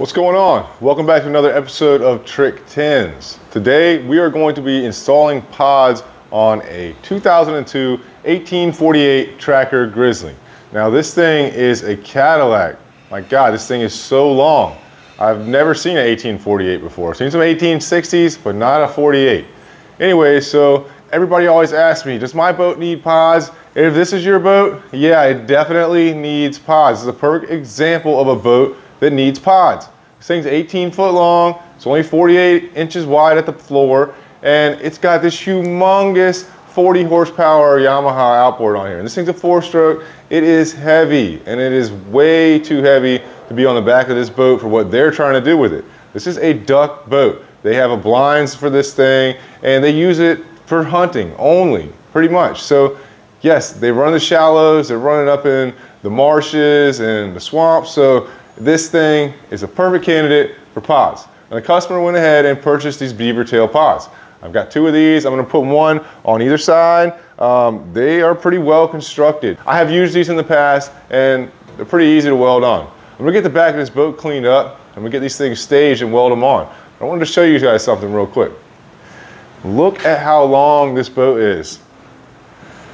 What's going on? Welcome back to another episode of Trick 10s. Today we are going to be installing pods on a 2002 1848 Tracker Grizzly. Now this thing is a Cadillac. My God, this thing is so long. I've never seen an 1848 before. I've seen some 1860s, but not a 48. Anyway, so everybody always asks me, does my boat need pods? If this is your boat, yeah, it definitely needs pods. This is a perfect example of a boat that needs pods. This thing's 18 foot long, it's only 48 inches wide at the floor, and it's got this humongous 40 horsepower Yamaha outboard on here. And this thing's a 4-stroke. It is heavy, and it is way too heavy to be on the back of this boat for what they're trying to do with it. This is a duck boat. They have a blinds for this thing, and they use it for hunting only, pretty much. So yes, they run the shallows, they're running up in the marshes and the swamps, so this thing is a perfect candidate for pods. And the customer went ahead and purchased these beaver tail pods. I've got 2 of these. I'm going to put one on either side. They are pretty well constructed. I have used these in the past and they're pretty easy to weld on. I'm going to get the back of this boat cleaned up. I'm going to get these things staged and weld them on. I wanted to show you guys something real quick. Look at how long this boat is.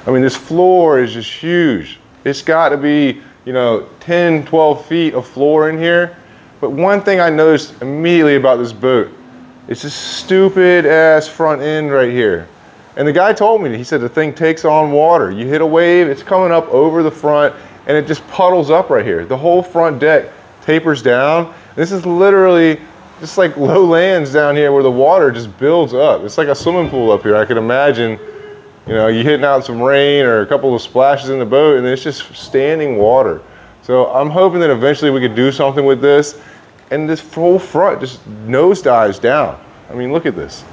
I mean, this floor is just huge. It's got to be, you know, 10, 12 feet of floor in here. But one thing I noticed immediately about this boat, it's this stupid ass front end right here. And the guy told me, he said the thing takes on water. You hit a wave, it's coming up over the front and it just puddles up right here. The whole front deck tapers down. This is literally just like low lands down here where the water just builds up. It's like a swimming pool up here. I could imagine, you know, you hitting out some rain or a couple of splashes in the boat and it's just standing water. So I'm hoping that eventually we could do something with this and this whole front just nosedives down. I mean, look at this.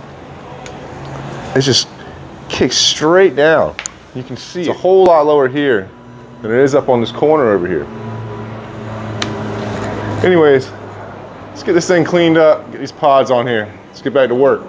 It's just kicks straight down. You can see it's a whole lot lower here than it is up on this corner over here. Anyways, let's get this thing cleaned up, get these pods on here. Let's get back to work.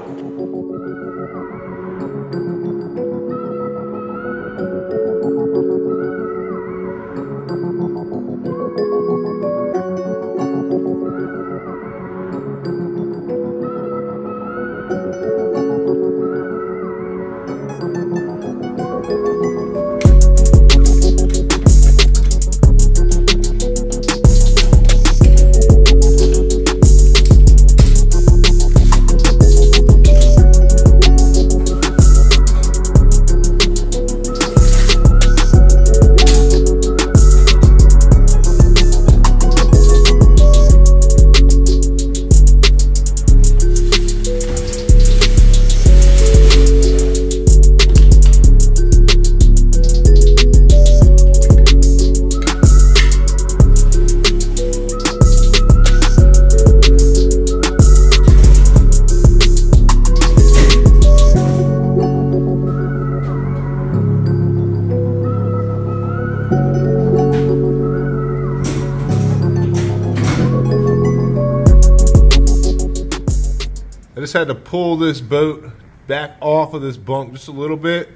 I just had to pull this boat back off of this bunk just a little bit.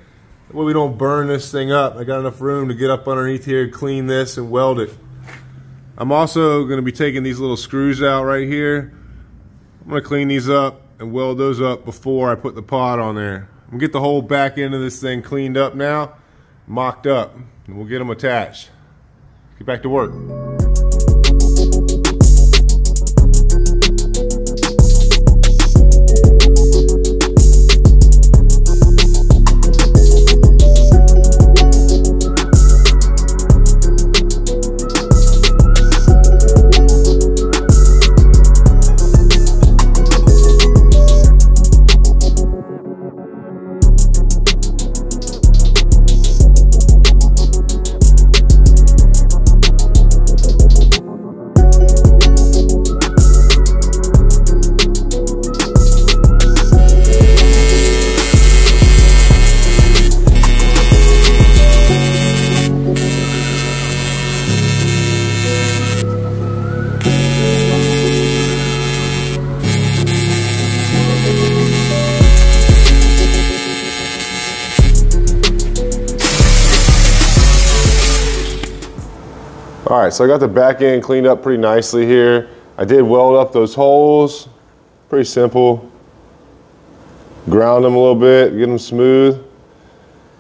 That way we don't burn this thing up. I got enough room to get up underneath here, clean this, and weld it. I'm also going to be taking these little screws out right here. I'm going to clean these up and weld those up before I put the pod on there. I'm going to get the whole back end of this thing cleaned up now, mocked up, and we'll get them attached. Get back to work. All right, so I got the back end cleaned up pretty nicely here. I did weld up those holes, pretty simple. Ground them a little bit, get them smooth.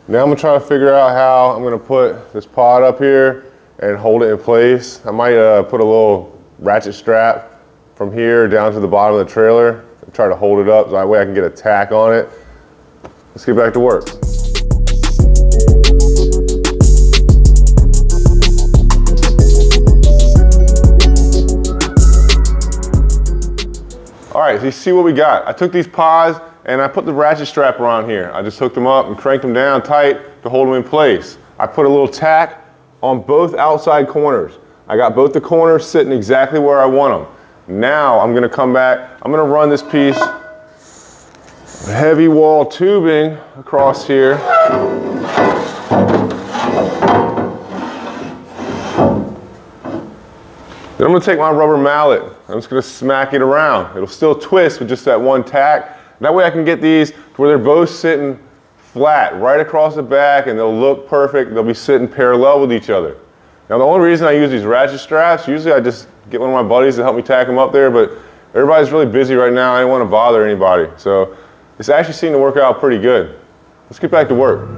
Now I'm gonna try to figure out how I'm gonna put this pod up here and hold it in place. I might put a little ratchet strap from here down to the bottom of the trailer and try to hold it up so that way I can get a tack on it. Let's get back to work. All right, so you see what we got. I took these pods and I put the ratchet strap around here. I just hooked them up and cranked them down tight to hold them in place. I put a little tack on both outside corners. I got both the corners sitting exactly where I want them. Now I'm gonna come back, I'm gonna run this piece of heavy wall tubing across here. Then I'm gonna take my rubber mallet. I'm just gonna smack it around. It'll still twist with just that one tack. That way I can get these to where they're both sitting flat right across the back and they'll look perfect. They'll be sitting parallel with each other. Now the only reason I use these ratchet straps, usually I just get one of my buddies to help me tack them up there, but everybody's really busy right now. I didn't want to bother anybody. So it's actually seemed to work out pretty good. Let's get back to work.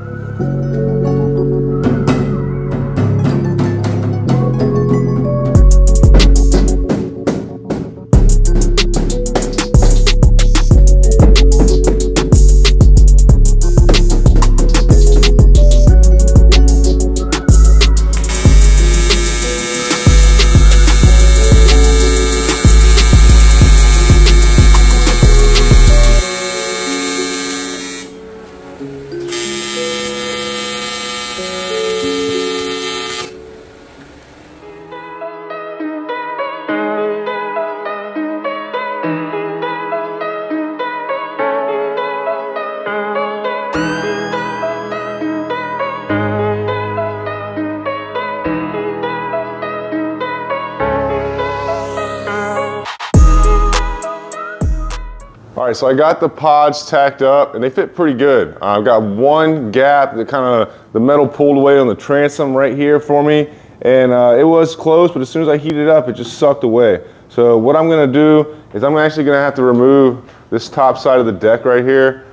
All right, so I got the pods tacked up and they fit pretty good. I've got one gap that kind of, the metal pulled away on the transom right here for me. And it was close, but as soon as I heated it up, it just sucked away. So what I'm gonna do is I'm actually gonna have to remove this top side of the deck right here.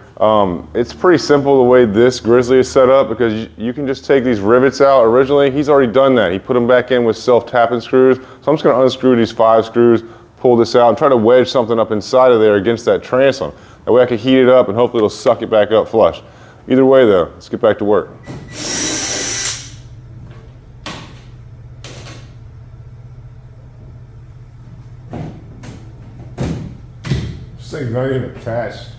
It's pretty simple the way this Grizzly is set up because you can just take these rivets out. Originally, he's already done that. He put them back in with self-tapping screws. So I'm just gonna unscrew these 5 screws, pull this out, and try to wedge something up inside of there against that transom. That way I can heat it up and hopefully it'll suck it back up flush. Either way though, let's get back to work. This thing's not even attached.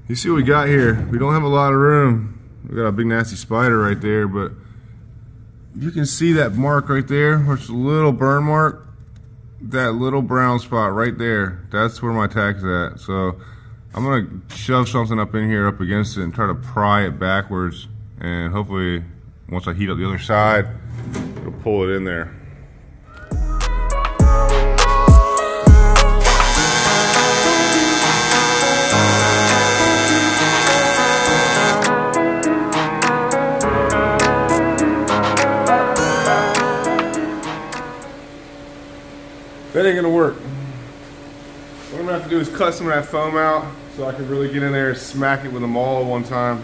You see what we got here? We don't have a lot of room. We got a big nasty spider right there, but you can see that mark right there, where it's a little burn mark. That little brown spot right there, that's where my tack is at. So I'm gonna shove something up in here up against it and try to pry it backwards, and hopefully once I heat up the other side, it'll pull it in there. That ain't gonna work. What I'm gonna have to do is cut some of that foam out so I can really get in there and smack it with a maul at one time.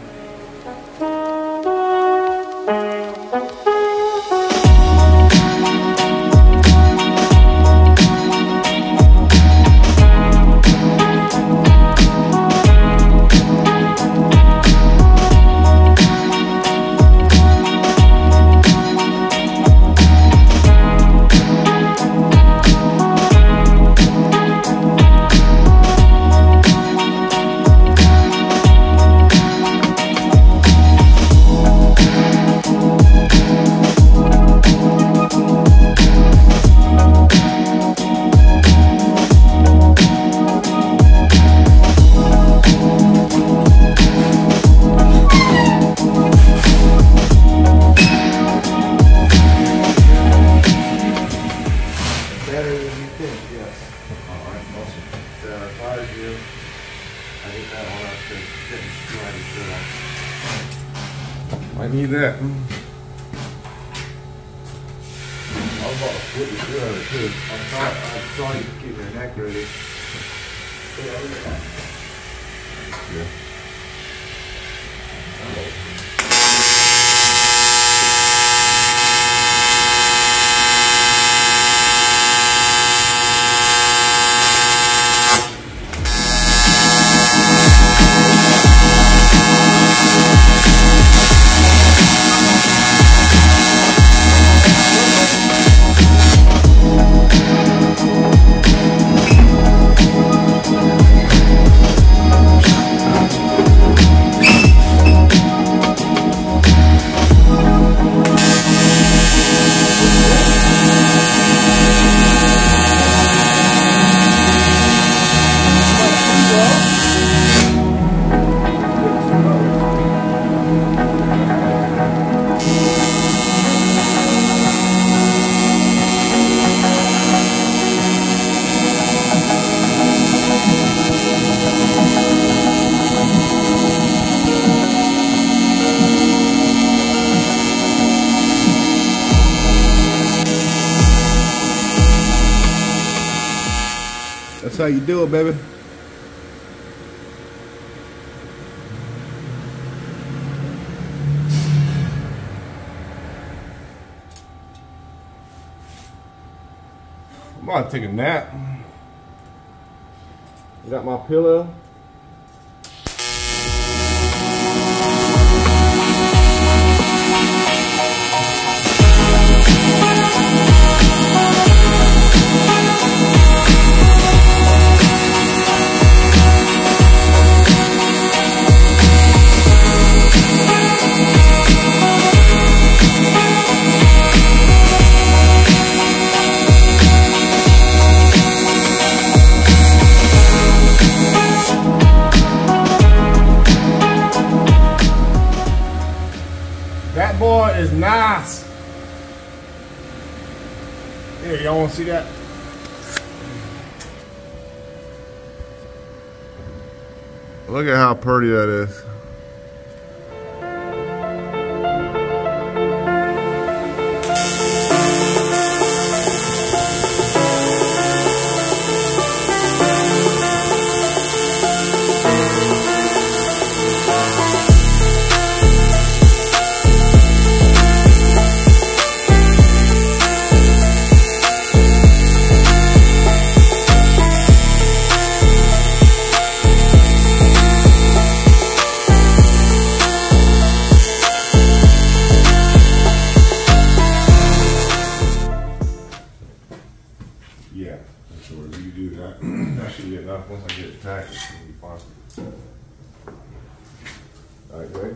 our fire gear. I get that one up to getting straight. Might need that. I was about to flip the shit out of it too. I saw you keep your neck ready. Yeah. That's how you do it, baby. I'm about to take a nap. I got my pillow. That boy is nice. Here, y'all want to see that? Look at how pretty that is. Yeah, so whatever you do, that should be enough. Once I get it packed, it's going to be fine. All right, Greg.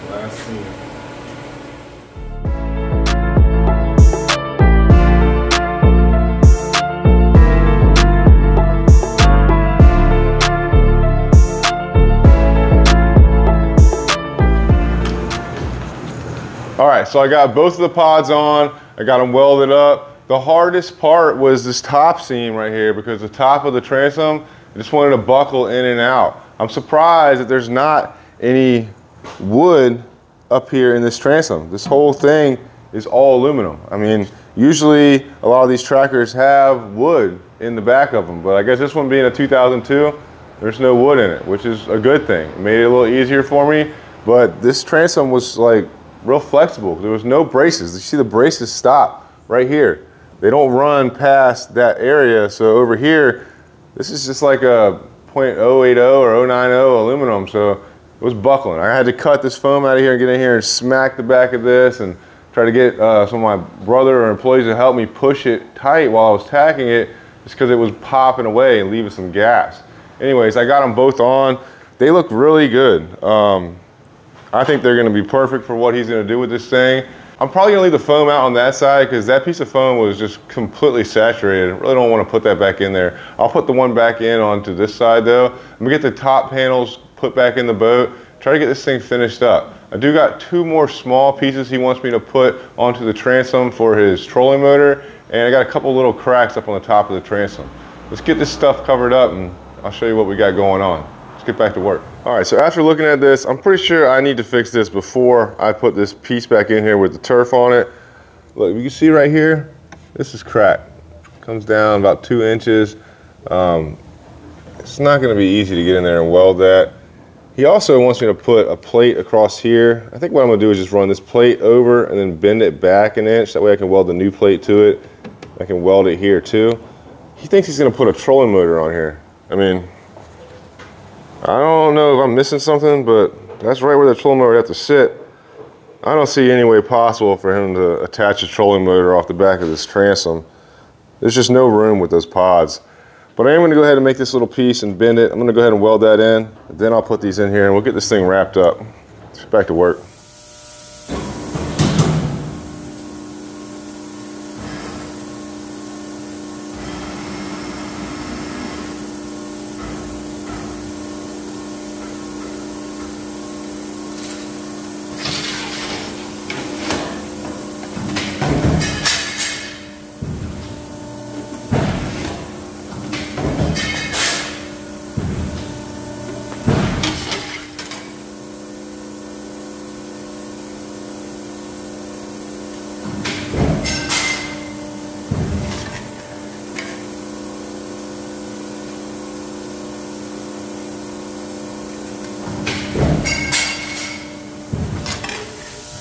Last scene. All right, so I got both of the pods on. I got them welded up. The hardest part was this top seam right here because the top of the transom, I just wanted to buckle in and out. I'm surprised that there's not any wood up here in this transom. This whole thing is all aluminum. I mean, usually a lot of these trackers have wood in the back of them, but I guess this one being a 2002, there's no wood in it, which is a good thing. It made it a little easier for me, but this transom was like real flexible. There was no braces. You see the braces stop right here. They don't run past that area. So over here, this is just like a .080 or 090 aluminum. So it was buckling. I had to cut this foam out of here and get in here and smack the back of this and try to get some of my brother or employees to help me push it tight while I was tacking it. just because it was popping away and leaving some gaps. Anyways, I got them both on. They look really good. I think they're gonna be perfect for what he's gonna do with this thing. I'm probably gonna leave the foam out on that side because that piece of foam was just completely saturated. I really don't wanna put that back in there. I'll put the one back in onto this side though. I'm gonna get the top panels put back in the boat, try to get this thing finished up. I do got 2 more small pieces he wants me to put onto the transom for his trolling motor, and I got a couple little cracks up on the top of the transom. Let's get this stuff covered up and I'll show you what we got going on. Let's get back to work. All right, so after looking at this, I'm pretty sure I need to fix this before I put this piece back in here with the turf on it. Look, you can see right here, this is cracked. Comes down about 2 inches. It's not gonna be easy to get in there and weld that. He also wants me to put a plate across here. I think what I'm gonna do is just run this plate over and then bend it back an inch. That way I can weld the new plate to it. I can weld it here too. He thinks he's gonna put a trolling motor on here. I mean, I don't know if I'm missing something, but that's right where the trolling motor would have to sit. I don't see any way possible for him to attach a trolling motor off the back of this transom. There's just no room with those pods. But I am gonna go ahead and make this little piece and bend it. I'm gonna go ahead and weld that in. Then I'll put these in here and we'll get this thing wrapped up. Let's get back to work.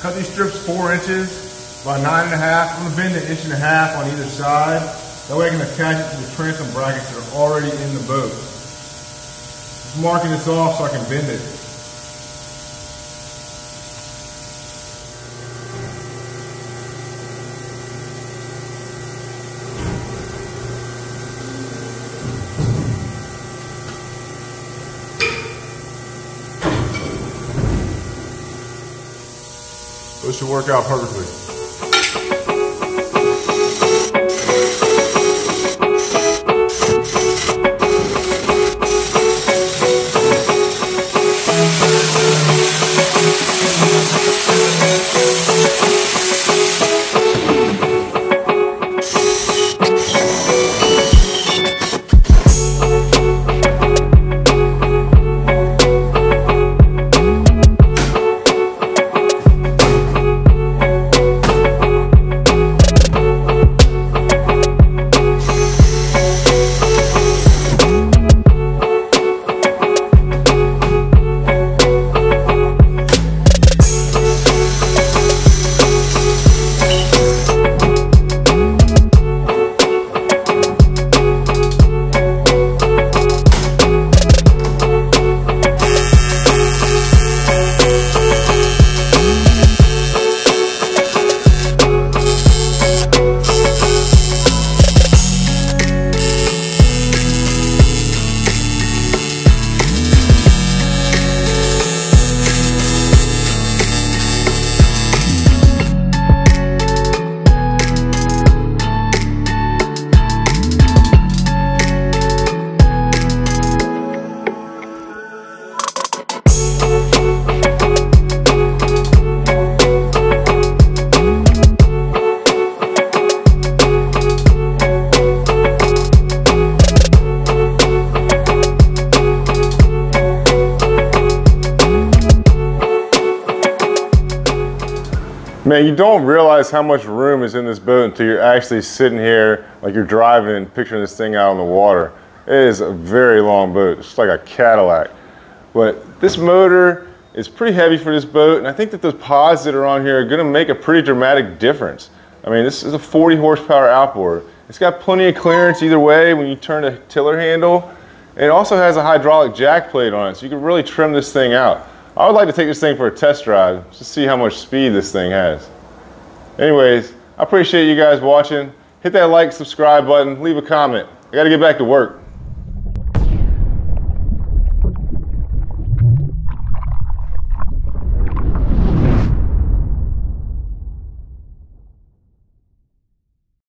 Cut these strips 4 inches, about 9 1/2. I'm gonna bend 1 1/2 inches on either side. That way I can attach it to the transom brackets that are already in the boat. Just marking this off so I can bend it. Those should work out perfectly. Man, you don't realize how much room is in this boat until you're actually sitting here, like you're driving and picturing this thing out on the water. It is a very long boat. It's like a Cadillac. But this motor is pretty heavy for this boat, and I think that those pods that are on here are gonna make a pretty dramatic difference. I mean, this is a 40 horsepower outboard. It's got plenty of clearance either way when you turn the tiller handle. And it also has a hydraulic jack plate on it, so you can really trim this thing out. I would like to take this thing for a test drive, just to see how much speed this thing has. Anyways, I appreciate you guys watching. Hit that like, subscribe button, leave a comment. I gotta get back to work.